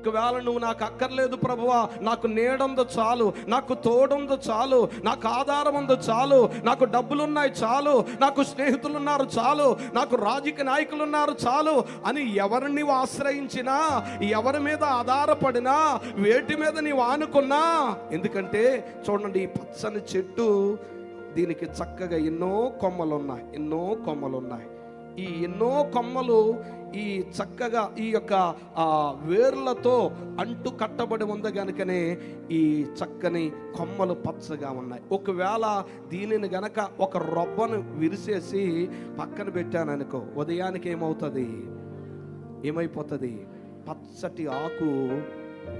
ఒకవేళ నువ్వు నాకు అక్కర్లేదు ప్రభువా, నాకు నీడందో చాలు, నాకు తోడుందో చాలు, నాకు ఆధారం ఉందో చాలు, నాకు డబ్బులున్నాయి చాలు, నాకు స్నేహితులు ఉన్నారు చాలు, నాకు రాజకీయ నాయకులు ఉన్నారు చాలు అని ఎవరిని నీవు ఆశ్రయించినా, ఎవరి మీద ఆధారపడినా, వేటి మీద నీవు ఆనుకున్నా, ఎందుకంటే చూడండి ఈ పచ్చని చెట్టు దీనికి చక్కగా ఎన్నో కొమ్మలు ఉన్నాయి. ఈ ఎన్నో కొమ్మలు ఈ చక్కగా ఈ యొక్క వేర్లతో అంటు కట్టబడి ఉంది కనుకనే ఈ చక్కని కొమ్మలు పచ్చగా ఉన్నాయి. ఒకవేళ దీనిని గనక ఒక రొబ్బను విరిసేసి పక్కన పెట్టాననుకో, ఉదయానికి ఏమైపోతుంది? పచ్చటి ఆకు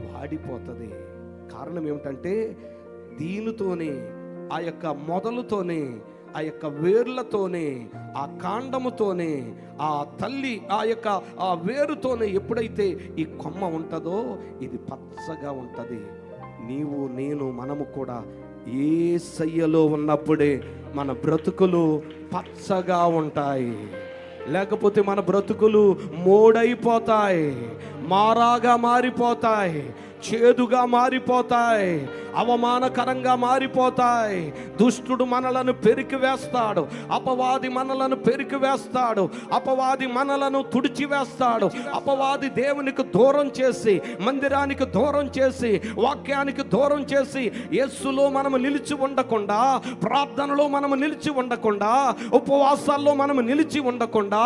వాడిపోతుంది. కారణం ఏమిటంటే దీనితోనే, ఆ యొక్క మొదలుతోనే, ఆ యొక్క వేర్లతోనే, ఆ కాండముతోనే, ఆ తల్లి ఆ యొక్క ఆ వేరుతోనే ఎప్పుడైతే ఈ కొమ్మ ఉంటుందో ఇది పచ్చగా ఉంటుంది. నీవు నేను మనము కూడా యేసయ్యలో ఉన్నప్పుడే మన బ్రతుకులు పచ్చగా ఉంటాయి. లేకపోతే మన బ్రతుకులు మోడైపోతాయి, మారాగా మారిపోతాయి, చేదుగా మారిపోతాయి, అవమానకరంగా మారిపోతాయి. దుష్టుడు మనలను పెరికి వేస్తాడు, అపవాది మనలను పెరికి వేస్తాడు, అపవాది మనలను తుడిచివేస్తాడు. అపవాది దేవునికి దూరం చేసి, మందిరానికి దూరం చేసి, వాక్యానికి దూరం చేసి, యేసులో మనము నిలిచి ఉండకుండా, ప్రార్థనలో మనము నిలిచి ఉండకుండా, ఉపవాసాల్లో మనము నిలిచి ఉండకుండా,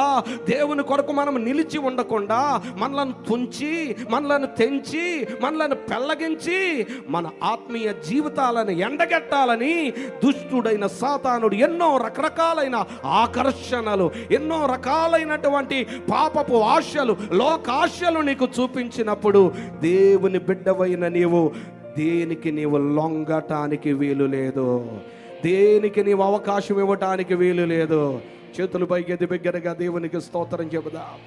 దేవుని కొరకు మనము నిలిచి ఉండకుండా మనలను తుంచి, మనలను తెంచి, మనలను పెళ్ళగించి మన ఆత్మీయ జీవితాలను ఎండగట్టాలని దుష్టుడైన సాతానుడు ఎన్నో రకరకాలైన ఆకర్షణలు, ఎన్నో రకాలైనటువంటి పాపపు ఆశలు, లోకాశలు నీకు చూపించినప్పుడు దేవుని బిడ్డవైన నీవు దేనికి నీవు లొంగటానికి వీలు లేదు, దేనికి నీవు అవకాశం ఇవ్వటానికి వీలు లేదు. చేతులు పైకి ఎత్తి బిగ్గరగా దేవునికి స్తోత్రం చెబుదాం.